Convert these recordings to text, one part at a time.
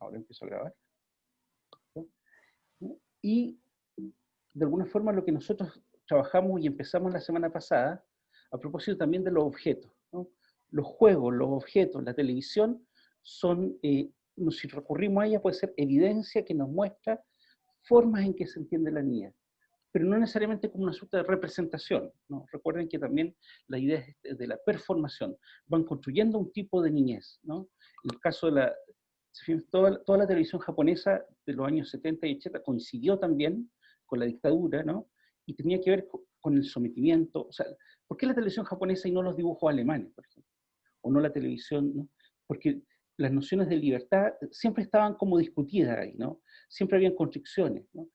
Ahora empiezo a grabar. Y de alguna forma lo que nosotros trabajamos y empezamos la semana pasada, a propósito también de los objetos, ¿no? Los juegos, los objetos, la televisión, son, si recurrimos a ella, puede ser evidencia que nos muestra formas en que se entiende la niñez, pero no necesariamente como una suerte de representación, ¿no? Recuerden que también la idea es de la performación, van construyendo un tipo de niñez, ¿no? En el caso de la, toda la televisión japonesa de los años 70 y 80 coincidió también con la dictadura, ¿no? Y tenía que ver con el sometimiento, o sea, ¿por qué la televisión japonesa y no los dibujos alemanes, por ejemplo? O no la televisión, ¿no? Porque las nociones de libertad siempre estaban como discutidas ahí, ¿no? Siempre habían constricciones, ¿no?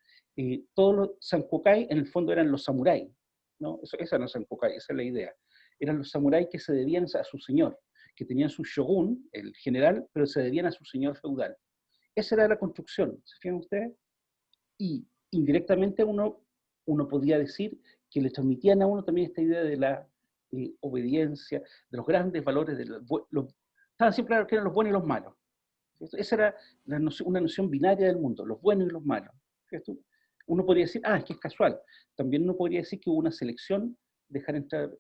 Todos los sankokai en el fondo eran los samuráis, ¿no? Esa no es sankokai, esa es la idea. Eran los samuráis que se debían a su señor, que tenían su shogun, el general, pero se debían a su señor feudal. Esa era la construcción, ¿se fijan ustedes? Y indirectamente uno podía decir que le transmitían a uno también esta idea de la obediencia, de los grandes valores, estaban siempre claro que eran los buenos y los malos. Esa era una noción binaria del mundo, los buenos y los malos. Uno podría decir, es que es casual. También uno podría decir que hubo una selección, dejar entrar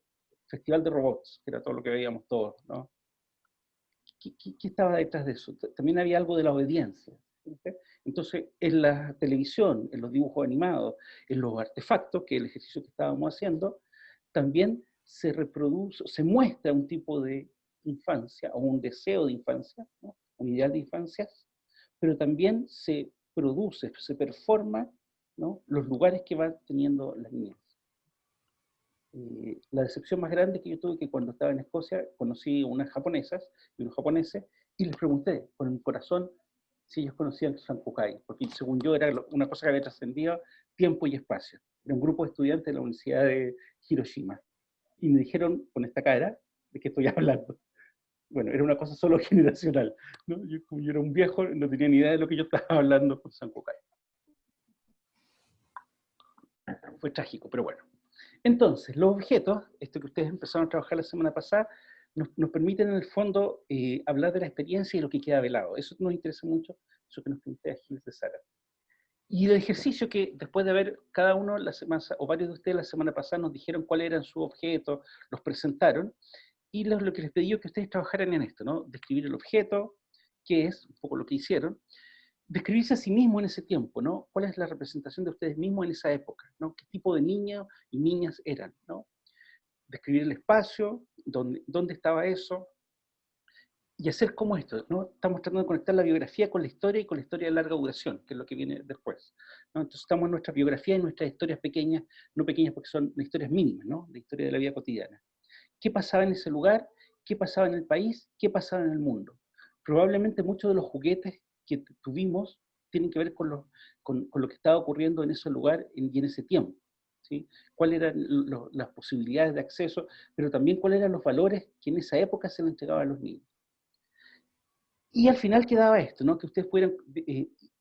Festival de Robots, que era todo lo que veíamos todos, ¿no? ¿Qué estaba detrás de eso? También había algo de la obediencia. ¿Sí? Entonces, en la televisión, en los dibujos animados, en los artefactos, que es el ejercicio que estábamos haciendo, también se reproduce, se muestra un tipo de infancia, o un deseo de infancia, ¿no? Un ideal de infancia, pero también se produce, se performa, ¿no? Los lugares que van teniendo las niñas. La decepción más grande que yo tuve que cuando estaba en Escocia conocí unas japonesas y unos japoneses y les pregunté con mi corazón si ellos conocían Sankukai, porque según yo era una cosa que había trascendido tiempo y espacio. Era un grupo de estudiantes de la Universidad de Hiroshima y me dijeron con esta cara de qué estoy hablando. Bueno, era una cosa solo generacional, ¿no? Como yo era un viejo, no tenía ni idea de lo que yo estaba hablando con Sankukai. Fue trágico, pero bueno. Entonces, los objetos, esto que ustedes empezaron a trabajar la semana pasada, nos permiten en el fondo hablar de la experiencia y lo que queda velado. Eso nos interesa mucho, eso que nos plantea Gil de Sara. Y el ejercicio que después de haber cada uno, la semana, o varios de ustedes la semana pasada nos dijeron cuáles eran sus objetos, los presentaron, y lo que les pedí es que ustedes trabajaran en esto, ¿no? Describir el objeto, qué es, un poco lo que hicieron, describirse a sí mismo en ese tiempo, ¿no? ¿Cuál es la representación de ustedes mismos en esa época, ¿no? ¿Qué tipo de niños y niñas eran, ¿no? Describir el espacio, dónde estaba eso, y hacer como esto, ¿no? Estamos tratando de conectar la biografía con la historia y con la historia de larga duración, que es lo que viene después, ¿no? Entonces estamos en nuestra biografía y nuestras historias pequeñas, no pequeñas porque son historias mínimas, ¿no? La historia de la vida cotidiana. ¿Qué pasaba en ese lugar? ¿Qué pasaba en el país? ¿Qué pasaba en el mundo? Probablemente muchos de los juguetes que tuvimos tienen que ver con lo que estaba ocurriendo en ese lugar y en ese tiempo, ¿sí? ¿Cuáles eran las posibilidades de acceso? Pero también cuáles eran los valores que en esa época se le entregaban a los niños. Y al final quedaba esto, ¿no? Que ustedes pudieran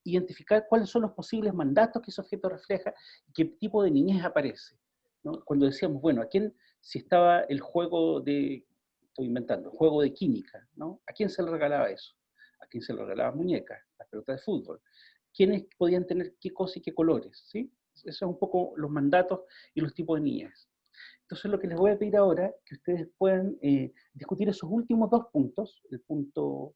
identificar cuáles son los posibles mandatos que ese objeto refleja y qué tipo de niñez aparece, ¿no? Cuando decíamos, bueno, ¿a quién, si estaba el juego de, estoy inventando, el juego de química, ¿no? ¿A quién se le regalaba eso? ¿A quién se le regalaba muñecas, las pelotas de fútbol? ¿Quiénes podían tener qué cosas y qué colores? ¿Sí? Esos son un poco los mandatos y los tipos de niñez. Entonces lo que les voy a pedir ahora es que ustedes puedan discutir esos últimos dos puntos, el punto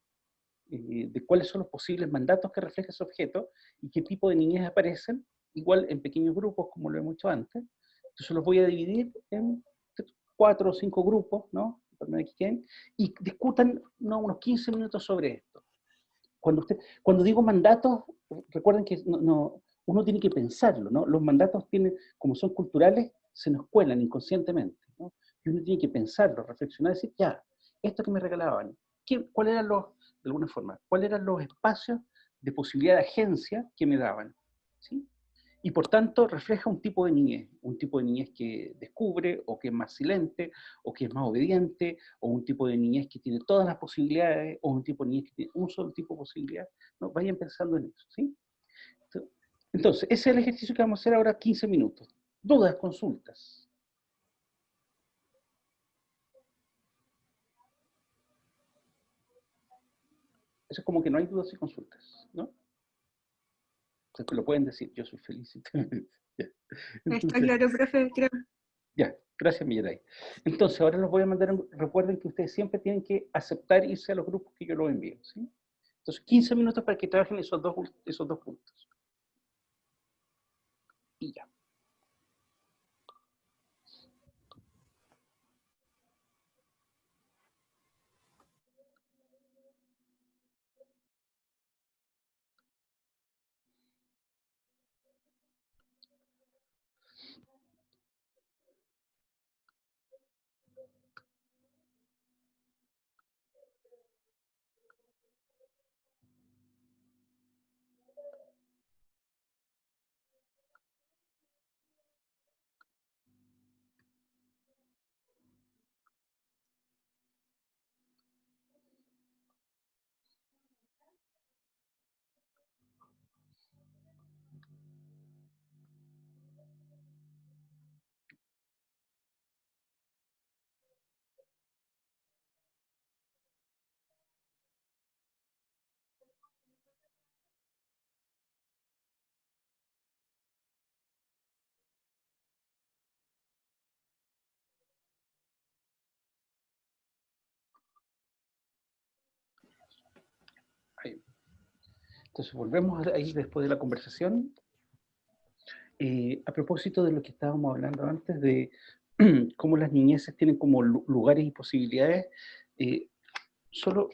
de cuáles son los posibles mandatos que refleja ese objeto y qué tipo de niñez aparecen, igual en pequeños grupos como lo hemos hecho antes. Entonces los voy a dividir en 4 o 5 grupos, ¿no? Y discutan, ¿no?, unos 15 minutos sobre esto. Cuando digo mandatos, recuerden que uno tiene que pensarlo, ¿no? Los mandatos tienen, como son culturales, se nos cuelan inconscientemente, ¿no? Y uno tiene que pensarlo, reflexionar, decir, ya, esto que me regalaban, ¿cuáles eran de alguna forma, cuáles eran los espacios de posibilidad de agencia que me daban? ¿Sí? Y por tanto refleja un tipo de niñez que descubre, o que es más silente, o que es más obediente, o un tipo de niñez que tiene todas las posibilidades, o un tipo de niñez que tiene un solo tipo de posibilidad. ¿No? Vayan pensando en eso, ¿sí? Entonces, ese es el ejercicio que vamos a hacer ahora 15 minutos. Dudas, consultas. Eso es como que no hay dudas y consultas, ¿no? O sea, que lo pueden decir, yo soy feliz. Ya. Está Entonces, claro, profe, creo. ya, gracias, Millaray. Entonces, ahora los voy a mandar, recuerden que ustedes siempre tienen que aceptar irse a los grupos que yo los envío, ¿sí? Entonces, 15 minutos para que trabajen esos dos puntos. Y ya. Ahí. Entonces, volvemos ahí después de la conversación. A propósito de lo que estábamos hablando antes, de cómo las niñeces tienen como lugares y posibilidades, solo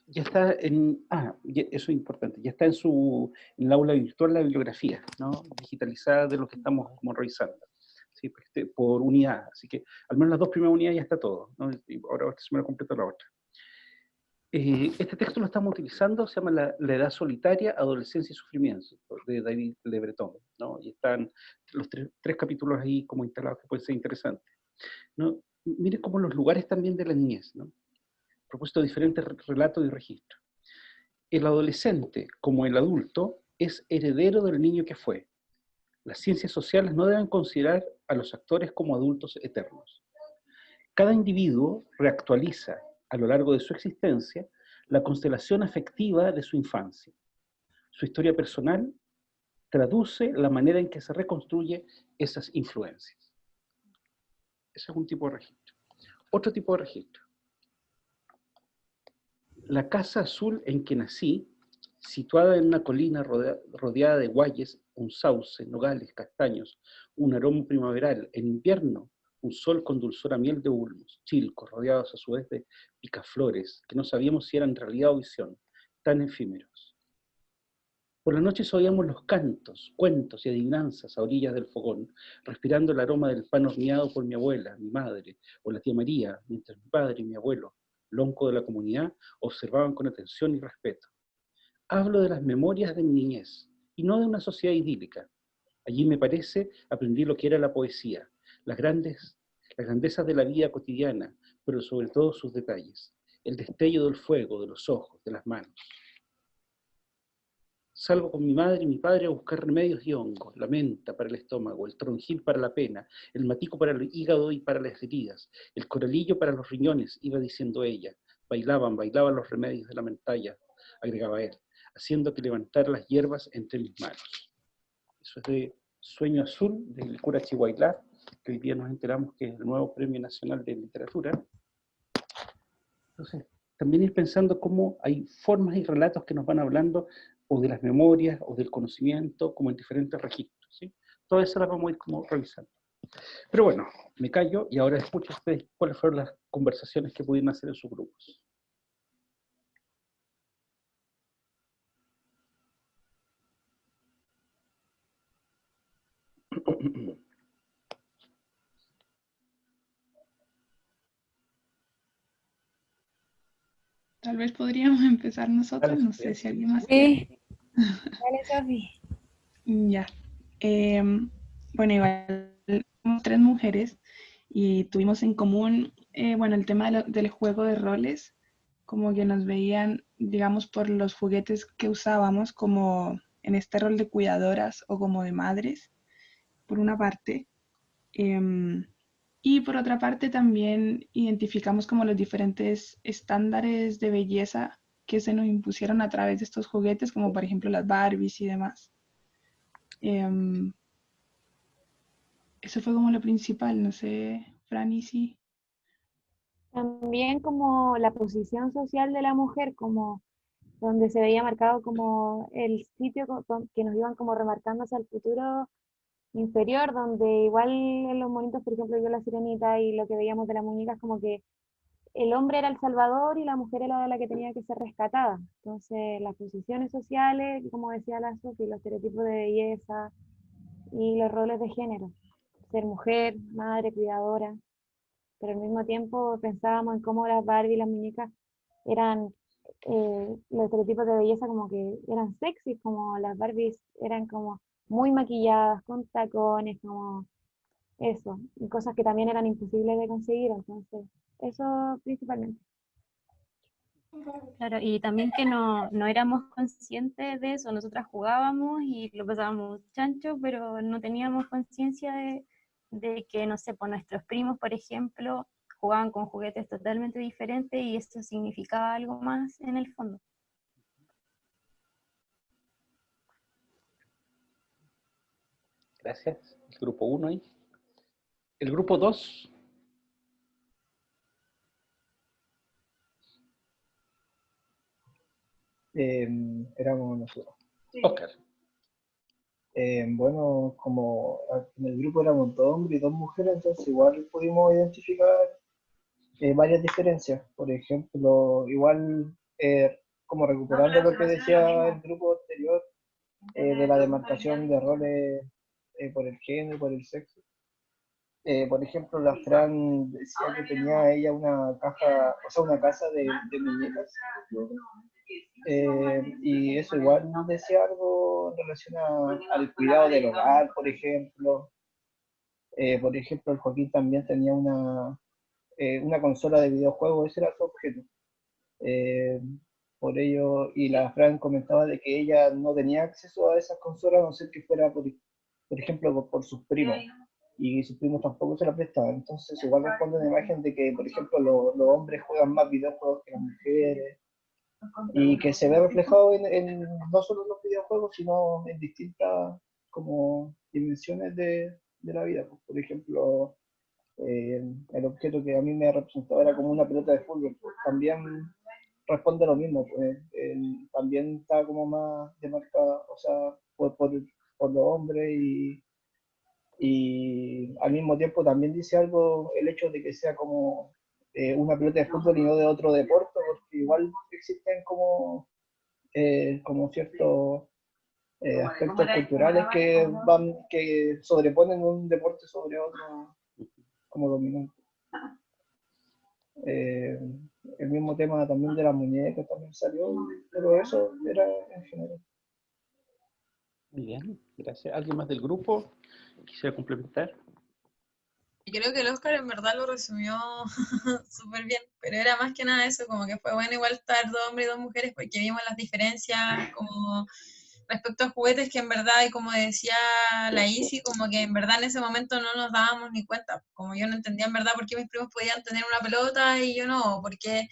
ya está eso es importante, ya está en en el aula virtual la bibliografía, ¿no? Digitalizada de lo que estamos como revisando, ¿sí? Por unidad, así que al menos las dos primeras unidades ya está todo, ¿no? Y ahora esta semana completa la otra. Este texto lo estamos utilizando, se llama La Edad Solitaria, Adolescencia y Sufrimiento, de David Le Breton, ¿no? Y están los tres capítulos ahí como instalados que pueden ser interesantes, ¿no? Miren cómo los lugares también de la niñez, ¿no? Propuesto diferentes relatos y registros. El adolescente, como el adulto, es heredero del niño que fue. Las ciencias sociales no deben considerar a los actores como adultos eternos. Cada individuo reactualiza a lo largo de su existencia la constelación afectiva de su infancia. Su historia personal traduce la manera en que se reconstruye esas influencias. Ese es un tipo de registro. Otro tipo de registro. La casa azul en que nací, situada en una colina rodeada de guayes, un sauce, nogales, castaños, un aroma primaveral, en invierno, un sol con dulzor a miel de ulmos, chilcos, rodeados a su vez de picaflores, que no sabíamos si eran realidad o visión, tan efímeros. Por las noches oíamos los cantos, cuentos y adivinanzas a orillas del fogón, respirando el aroma del pan horneado por mi abuela, mi madre, o la tía María, mientras mi padre y mi abuelo, lonco de la comunidad, observaban con atención y respeto. Hablo de las memorias de mi niñez, y no de una sociedad idílica. Allí, me parece, aprendí lo que era la poesía, las grandezas de la vida cotidiana, pero sobre todo sus detalles, el destello del fuego, de los ojos, de las manos. Salgo con mi madre y mi padre a buscar remedios y hongos, la menta para el estómago, el tronjil para la pena, el matico para el hígado y para las heridas, el coralillo para los riñones, iba diciendo ella. Bailaban los remedios de la mentalla, agregaba él, haciendo que levantara las hierbas entre mis manos. Eso es de Sueño Azul, del cura Chihuahua, que hoy día nos enteramos que es el nuevo Premio Nacional de Literatura. Entonces, también ir pensando cómo hay formas y relatos que nos van hablando o de las memorias o del conocimiento, como en diferentes registros, ¿sí? Todas esas las vamos a ir como revisando. Pero bueno, me callo y ahora escucho a ustedes cuáles fueron las conversaciones que pudieron hacer en sus grupos. Tal vez podríamos empezar nosotros, Dale, no Sofía. sé si alguien más quiere. Sí, dale, Sofi. Ya. Bueno, igual somos tres mujeres y tuvimos en común, bueno, el tema del juego de roles, como que nos veían, digamos, por los juguetes que usábamos, como en este rol de cuidadoras o como de madres, por una parte. Em, y por otra parte también identificamos como los diferentes estándares de belleza que se nos impusieron a través de estos juguetes, como por ejemplo las Barbies y demás. Eso fue como lo principal, no sé, Franny, sí. También como la posición social de la mujer, como donde se veía marcado como el sitio que nos iban como remarcando hacia el futuro inferior, donde igual en los monitos, por ejemplo, yo la sirenita y lo que veíamos de las muñecas, como que el hombre era el salvador y la mujer era la que tenía que ser rescatada. Entonces, las posiciones sociales, como decía la Sofi, los estereotipos de belleza y los roles de género. Ser mujer, madre, cuidadora, pero al mismo tiempo pensábamos en cómo las Barbie y las muñecas eran los estereotipos de belleza como que eran sexys, como las Barbies eran como muy maquilladas, con tacones, como eso, y cosas que también eran imposibles de conseguir, entonces, eso principalmente. Claro, y también que no éramos conscientes de eso, nosotras jugábamos y lo pasábamos chancho, pero no teníamos conciencia de que, no sé, pues nuestros primos, por ejemplo, jugaban con juguetes totalmente diferentes y esto significaba algo más en el fondo. Gracias. El grupo 1 ahí. El grupo 2. Éramos nosotros. Oscar. Bueno, como en el grupo éramos 2 hombres y 2 mujeres, entonces igual pudimos identificar varias diferencias. Por ejemplo, igual como recuperando lo que decía el grupo anterior, de la demarcación de roles por el género, por el sexo. Por ejemplo, la Fran decía que tenía ella una caja, o sea, una casa de muñecas. Y eso igual nos decía algo en relación al cuidado del hogar, por ejemplo. Por ejemplo, el Joaquín también tenía una consola de videojuegos, ese era su objeto. Por ello, y la Fran comentaba de que ella no tenía acceso a esas consolas, a no ser que fuera, por ejemplo, por sus primos. Y sus primos tampoco se la prestaban. Entonces, igual responde una imagen de que, por ejemplo, los hombres juegan más videojuegos que las mujeres. Y que se ve reflejado no solo en los videojuegos, sino en distintas como dimensiones de la vida. Por ejemplo, el objeto que a mí me representaba era como una pelota de fútbol, pues también responde a lo mismo, pues también está como más demarcada, o sea, por los hombres y al mismo tiempo también dice algo el hecho de que sea como una pelota de fútbol y no de otro deporte, porque igual existen como ciertos aspectos culturales que sobreponen un deporte sobre otro como dominante. El mismo tema también de las muñecas también salió, pero eso era en general. Muy bien, gracias. ¿Alguien más del grupo quisiera complementar? Y creo que el Oscar en verdad lo resumió súper bien, pero era más que nada eso, como que fue bueno igual estar 2 hombres y 2 mujeres porque vimos las diferencias como respecto a juguetes que en verdad, y como decía la Isi, como que en verdad en ese momento no nos dábamos ni cuenta, como yo no entendía en verdad por qué mis primos podían tener una pelota y yo no, porque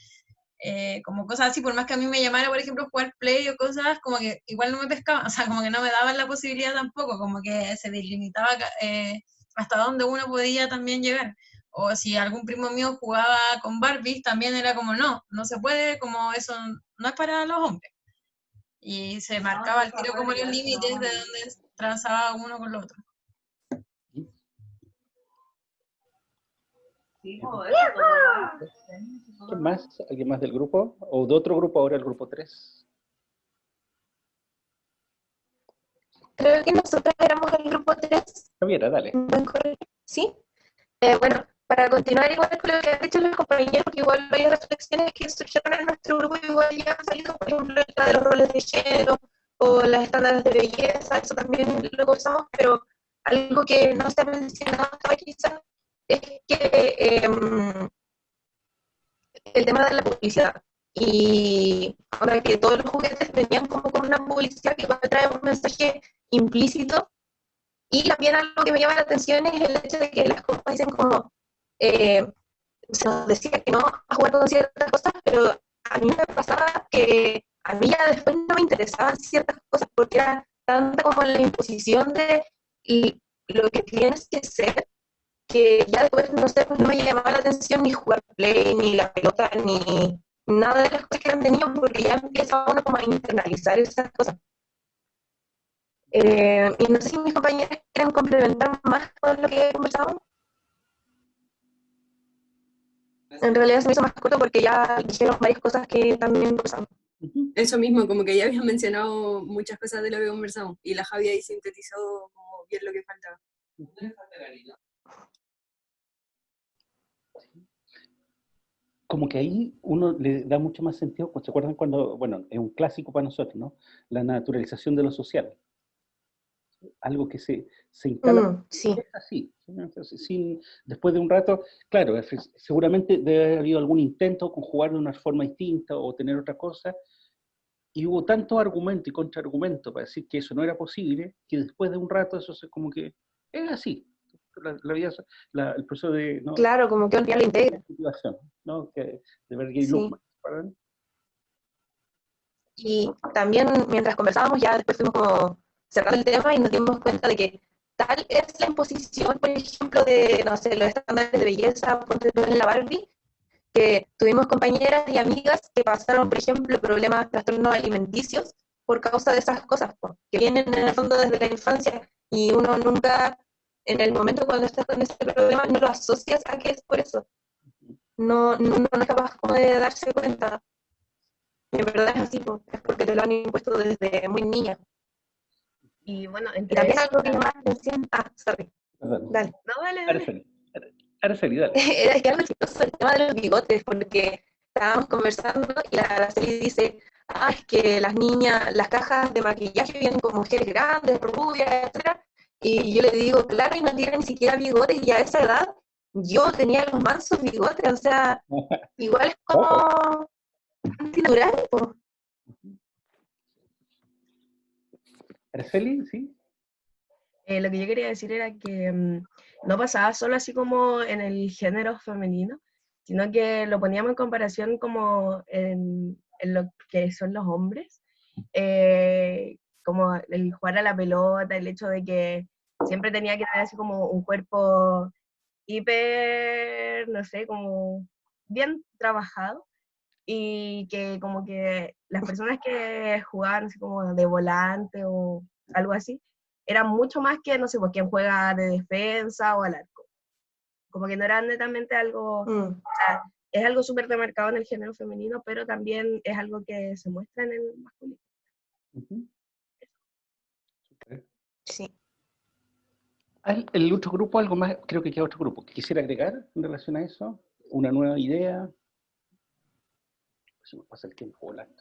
como cosas así, por más que a mí me llamara, por ejemplo, jugar play o cosas, como que igual no me pescaban, o sea, como que no me daban la posibilidad tampoco, como que se delimitaba hasta dónde uno podía también llegar. O si algún primo mío jugaba con Barbies, también era como, no se puede, como eso no es para los hombres. Y se marcaba el tiro como los límites de donde transaba uno con lo otro. ¿Quién más? ¿Alguien más del grupo? ¿O de otro grupo ahora, el grupo 3? Creo que nosotros éramos el grupo 3. Javiera, dale. ¿Sí? Bueno, para continuar igual con lo que han dicho los compañeros, que igual hay reflexiones que surgieron en nuestro grupo, igual ya han salido, por ejemplo, la de los roles de género o las estándares de belleza, eso también lo usamos, pero algo que no se ha mencionado hasta quizás es que el tema de la publicidad. Y ahora que todos los juguetes venían como con una publicidad que va a traer un mensaje implícito. Y también algo que me llama la atención es el hecho de que las cosas dicen como, se nos decía que no a jugar con ciertas cosas, pero a mí me pasaba que a mí ya después no me interesaban ciertas cosas porque era tanta como la imposición de lo que tienes que ser, que ya después, no sé, pues no me llamaba la atención ni jugar play, ni la pelota, ni nada de las cosas que han tenido, porque ya empieza uno como a internalizar esas cosas. Y no sé si mis compañeros quieren complementar más con lo que conversamos. En realidad se me hizo más corto porque ya dijeron varias cosas que también conversamos. Eso mismo, como que ya habían mencionado muchas cosas de lo que conversamos, y la Javi ahí sintetizó como bien lo que faltaba. Como que ahí uno le da mucho más sentido, ¿se acuerdan cuando, bueno, es un clásico para nosotros, ¿no? La naturalización de lo social. Algo que se instala, Sí. es así. Entonces, después de un rato, claro, seguramente debe haber habido algún intento con jugar de una forma distinta o tener otra cosa, y hubo tanto argumento y contraargumento para decir que eso no era posible, que después de un rato eso se como que es así. La vida, el proceso de, ¿no? Claro, como que un día lo integra. Motivación, ¿no? Que de Berger y Sí. Luhmann, ¿verdad? Y también mientras conversábamos ya después fuimos como cerrando el tema y nos dimos cuenta de que tal es la imposición, por ejemplo, de, no sé, los estándares de belleza, ponte tú en la Barbie, que tuvimos compañeras y amigas que pasaron, por ejemplo, problemas, trastornos alimenticios por causa de esas cosas, que vienen en el fondo desde la infancia y uno nunca, en el momento cuando estás con ese problema, no lo asocias a que es por eso. No es capaz como de darse cuenta. En verdad es así, es porque te lo han impuesto desde muy niña. Y bueno, Y entre también eso, algo que llama la atención, sorry, Perdón. dale. no, dale, dale. Araceli, Araceli, dale. Es que algo chistoso el tema de los bigotes, porque estábamos conversando y la Araceli dice, es que las niñas, las cajas de maquillaje vienen con mujeres grandes, rubias, etcétera. Y yo le digo, claro, y no tienen ni siquiera bigotes, y a esa edad yo tenía los mansos bigotes, o sea, igual es como antinatural, po. Araceli, sí. Lo que yo quería decir era que no pasaba solo así como en el género femenino, sino que lo poníamos en comparación como en lo que son los hombres, como el jugar a la pelota, el hecho de que siempre tenía que tener así como un cuerpo hiper, no sé, como bien trabajado, y que como que las personas que jugaban así como de volante o algo así, eran mucho más que, no sé, pues quien juega de defensa o al arco. Como que no era netamente algo, o sea, es algo súper demarcado en el género femenino, pero también es algo que se muestra en el masculino. Sí. ¿El otro grupo, algo más? Creo que queda otro grupo. ¿Quisiera agregar en relación a eso? ¿Una nueva idea? Si me pasa el tiempo volando.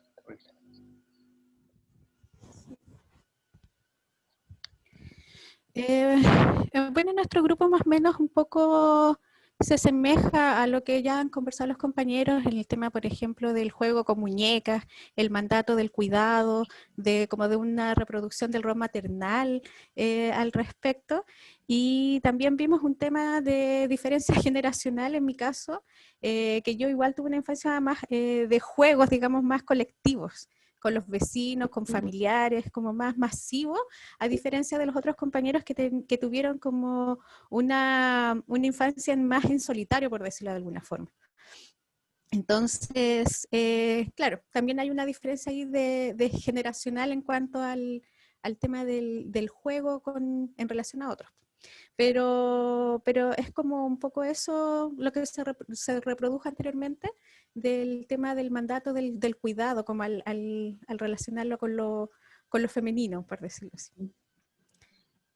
Bueno, nuestro grupo más o menos un poco se asemeja a lo que ya han conversado los compañeros en el tema, por ejemplo, del juego con muñecas, el mandato del cuidado, como de una reproducción del rol maternal al respecto. Y también vimos un tema de diferencia generacional en mi caso, que yo igual tuve una infancia más de juegos, digamos, más colectivos, con los vecinos, con familiares, como más masivo, a diferencia de los otros compañeros que tuvieron como una infancia más en solitario, por decirlo de alguna forma. Entonces, claro, también hay una diferencia ahí de generacional en cuanto al tema del juego en relación a otros. Pero es como un poco eso lo que se reprodujo anteriormente del tema del mandato del cuidado, como al relacionarlo con lo femenino, por decirlo así,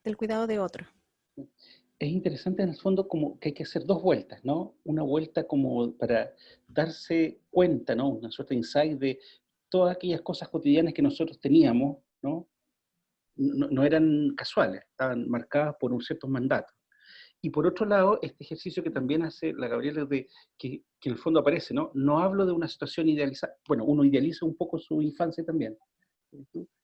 del cuidado de otro. Es interesante en el fondo como que hay que hacer dos vueltas, ¿no? Una vuelta como para darse cuenta, ¿no? Una suerte de insight de todas aquellas cosas cotidianas que nosotros teníamos, ¿no? No eran casuales, estaban marcadas por un cierto mandato. Y por otro lado, este ejercicio que también hace la Gabriela, que en el fondo aparece, ¿no? No hablo de una situación idealizada, bueno, uno idealiza un poco su infancia también.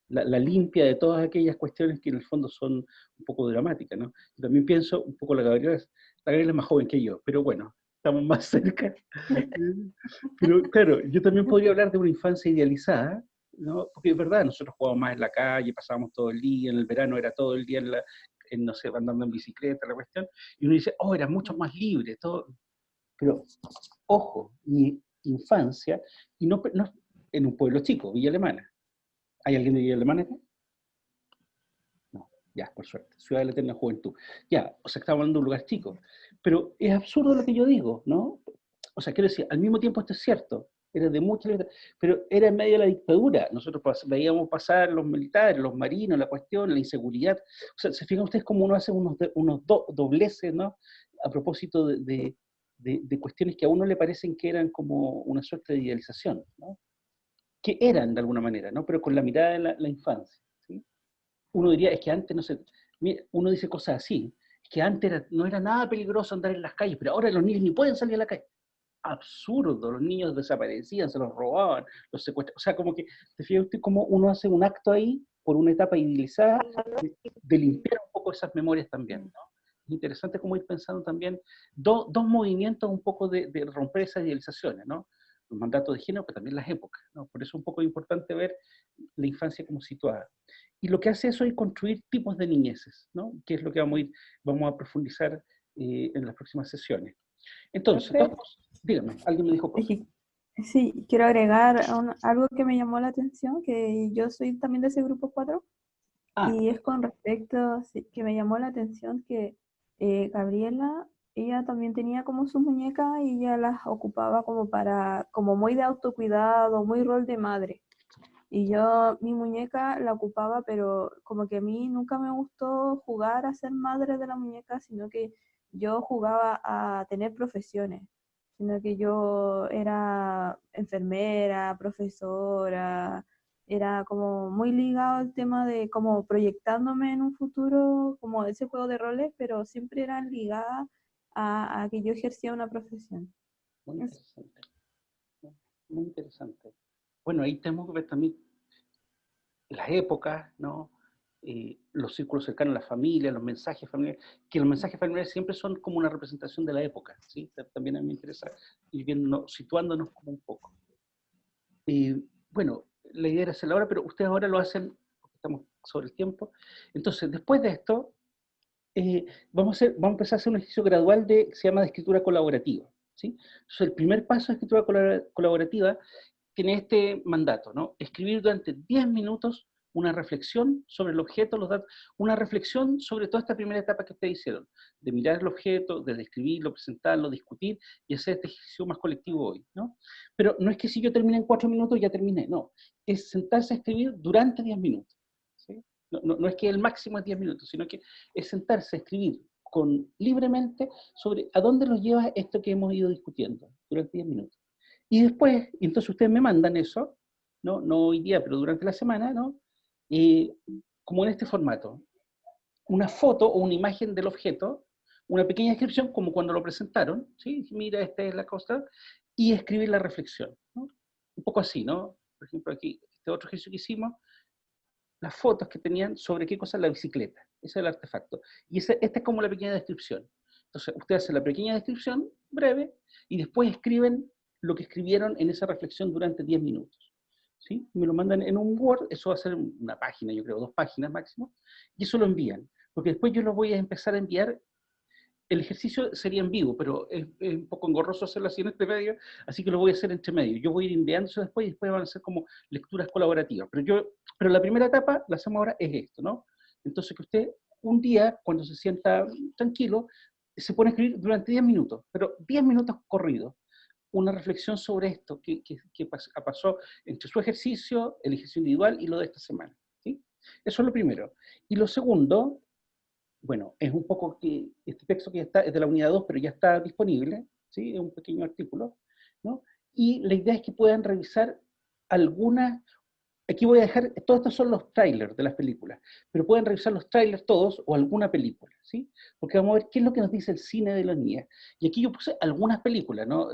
La limpia de todas aquellas cuestiones que en el fondo son un poco dramáticas, ¿no? Yo también pienso, un poco la Gabriela es más joven que yo, pero bueno, estamos más cerca. Pero claro, yo también podría hablar de una infancia idealizada, ¿no? Porque es verdad, nosotros jugábamos más en la calle, pasábamos todo el día, en el verano era todo el día no sé, andando en bicicleta, la cuestión, y uno dice, oh, era mucho más libre, todo. Pero, ojo, mi infancia, y no en un pueblo chico, Villa Alemana. ¿Hay alguien de Villa Alemana acá? No, ya, por suerte. Ciudad de la Eterna Juventud. Ya, o sea, estamos hablando de un lugar chico. Pero es absurdo lo que yo digo, ¿no? O sea, quiero decir, al mismo tiempo esto es cierto, era de mucha libertad, pero era en medio de la dictadura. Nosotros veíamos pasar los militares, los marinos, la cuestión, la inseguridad. O sea, se fijan ustedes cómo uno hace unos dobleces, ¿no? A propósito de cuestiones que a uno le parecen que eran como una suerte de idealización, ¿no? Que eran de alguna manera, ¿no? Pero con la mirada de la infancia, ¿sí? Uno diría, es que antes, no sé, uno dice cosas así, es que antes no era nada peligroso andar en las calles, pero ahora los niños ni pueden salir a la calle. Absurdo, los niños desaparecían, se los robaban, los secuestraban, o sea, como que, ¿te fijas usted cómo uno hace un acto ahí, por una etapa idealizada, de limpiar un poco esas memorias también, ¿no? Es interesante cómo ir pensando también dos movimientos un poco de romper esas idealizaciones, ¿no? Los mandatos de género, pero también las épocas, ¿no? Por eso es un poco importante ver la infancia como situada. Y lo que hace eso es construir tipos de niñeces, ¿no? Que es lo que vamos a profundizar en las próximas sesiones. Entonces, dígame, alguien me dijo cosas. Sí, quiero agregar algo que me llamó la atención, que yo soy también de ese grupo 4, y es con respecto, sí, que me llamó la atención que Gabriela, ella también tenía como sus muñecas y ella las ocupaba como muy de autocuidado, muy rol de madre. Y yo mi muñeca la ocupaba, pero como que a mí nunca me gustó jugar a ser madre de la muñeca, sino que yo jugaba a tener profesiones, sino que yo era enfermera, profesora, era como muy ligado al tema de como proyectándome en un futuro, como ese juego de roles, pero siempre eran ligadas a que yo ejercía una profesión. Muy interesante. Muy interesante. Bueno, ahí tenemos que ver también las épocas, ¿no? Los círculos cercanos a la familia, los mensajes familiares, que los mensajes familiares siempre son como una representación de la época, ¿sí? También a mí me interesa ir viendo, situándonos como un poco. Bueno, la idea era hacerla ahora, pero ustedes ahora lo hacen, porque estamos sobre el tiempo. Entonces, después de esto, vamos a empezar a hacer un ejercicio gradual que se llama de escritura colaborativa, ¿sí? Entonces, el primer paso de escritura colaborativa tiene este mandato, ¿no? Escribir durante 10 minutos una reflexión sobre el objeto, los datos, una reflexión sobre toda esta primera etapa que ustedes hicieron, de mirar el objeto, de describirlo, presentarlo, discutir y hacer este ejercicio más colectivo hoy, ¿no? Pero no es que si yo termine en 4 minutos ya terminé, no, es sentarse a escribir durante 10 minutos, ¿sí? No es que el máximo es 10 minutos, sino que es sentarse a escribir libremente sobre a dónde nos lleva esto que hemos ido discutiendo durante 10 minutos. Y después, entonces ustedes me mandan eso, no hoy día, pero durante la semana, ¿no? Como en este formato, una foto o una imagen del objeto, una pequeña descripción como cuando lo presentaron, ¿sí? Mira, esta es la cosa, y escribir la reflexión, ¿no? Un poco así, ¿no? Por ejemplo, aquí, este otro ejercicio que hicimos, las fotos que tenían sobre qué cosa, la bicicleta, ese es el artefacto. Y esta es como la pequeña descripción. Entonces, ustedes hacen la pequeña descripción, breve, y después escriben lo que escribieron en esa reflexión durante 10 minutos. ¿Sí? Me lo mandan en un Word, eso va a ser una página, yo creo, 2 páginas máximo, y eso lo envían. Porque después yo lo voy a empezar a enviar. El ejercicio sería en vivo, pero es un poco engorroso hacerlo así en este medio, así que lo voy a hacer entre medio. Yo voy a ir enviando eso después y después van a ser como lecturas colaborativas. Pero la primera etapa, la hacemos ahora, es esto, ¿no? Entonces que usted un día, cuando se sienta tranquilo, se pone a escribir durante 10 minutos, pero 10 minutos corridos, una reflexión sobre esto que pasó entre su ejercicio, el ejercicio individual y lo de esta semana, ¿sí? Eso es lo primero. Y lo segundo, bueno, es un poco que este texto que ya está, es de la unidad 2, pero ya está disponible, ¿sí? Es un pequeño artículo, ¿no? Y la idea es que puedan revisar algunas, aquí voy a dejar, todos estos son los trailers de las películas, pero pueden revisar los trailers todos o alguna película, ¿sí? Porque vamos a ver qué es lo que nos dice el cine de las niñas. Y aquí yo puse algunas películas, ¿no?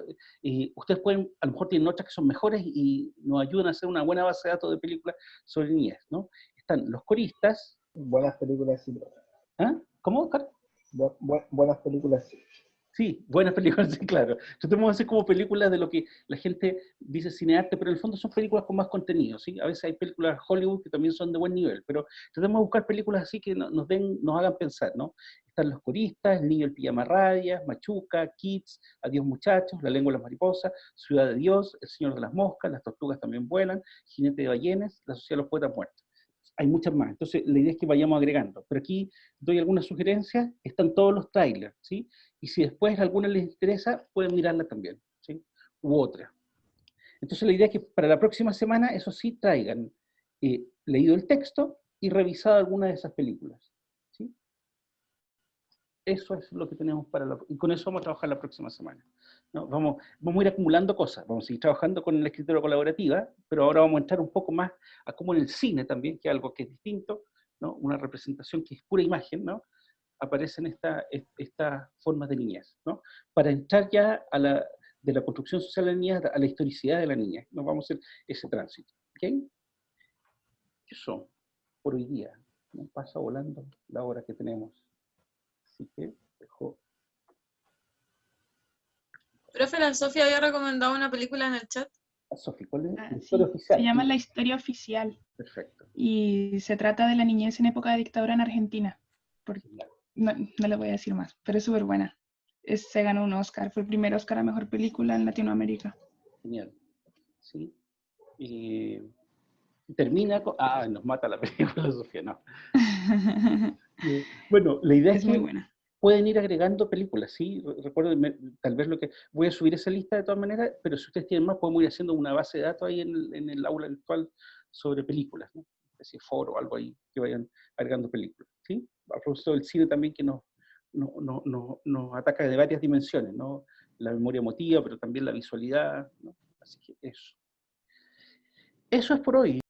Ustedes pueden, a lo mejor tienen otras que son mejores y nos ayudan a hacer una buena base de datos de películas sobre niñas, ¿no? Están Los Coristas. Buenas películas, sí. ¿Ah? ¿Cómo, Oscar? Buenas películas, sí. Sí, buenas películas, sí, claro. Tratemos de hacer como películas de lo que la gente dice cinearte, pero en el fondo son películas con más contenido, ¿sí? A veces hay películas Hollywood que también son de buen nivel, pero tratemos de buscar películas así que nos hagan pensar, ¿no? Están Los Coristas, El Niño del Pijama Rayas, Machuca, Kids, Adiós Muchachos, La Lengua de las Mariposas, Ciudad de Dios, El Señor de las Moscas, Las Tortugas también vuelan, Jinete de Ballenas, La Sociedad de los Poetas Muertos. Hay muchas más, entonces la idea es que vayamos agregando, pero aquí doy algunas sugerencias, están todos los trailers, ¿sí? Y si después a alguna les interesa, pueden mirarla también, ¿sí? U otra. Entonces la idea es que para la próxima semana, eso sí, traigan leído el texto y revisado alguna de esas películas, ¿sí? Eso es lo que tenemos y con eso vamos a trabajar la próxima semana, ¿no? Vamos a ir acumulando cosas, vamos a seguir trabajando con la escritura colaborativa, pero ahora vamos a entrar un poco más a cómo en el cine también, que es algo que es distinto, ¿no? Una representación que es pura imagen, ¿no? Aparecen estas formas de niñez, ¿no? Para entrar ya de la construcción social de la niñez a la historicidad de la niñez. Nos vamos a hacer ese tránsito. ¿Ok? Eso, por hoy día. Nos pasa volando la hora que tenemos. Así que dejo. Profe, la Sofía había recomendado una película en el chat. Sofía, ¿cuál es? La Sí, historia oficial. se llama La Historia Oficial. Perfecto. Y se trata de la niñez en época de dictadura en Argentina. No le voy a decir más, pero es súper buena. Se ganó un Oscar, fue el primer Oscar a Mejor Película en Latinoamérica. Genial. Sí. Termina con... Ah, nos mata la película, Sofía, no. Bueno, la idea es que muy buena. Pueden ir agregando películas, ¿sí? Recuerden, tal vez voy a subir esa lista de todas maneras, pero si ustedes tienen más, podemos ir haciendo una base de datos ahí en el aula virtual sobre películas, ¿no? Así foro o algo ahí, que vayan agregando películas, ¿sí? A propósito del cine también que nos ataca de varias dimensiones, ¿no? La memoria emotiva, pero también la visualidad, ¿no? Así que eso. Eso es por hoy.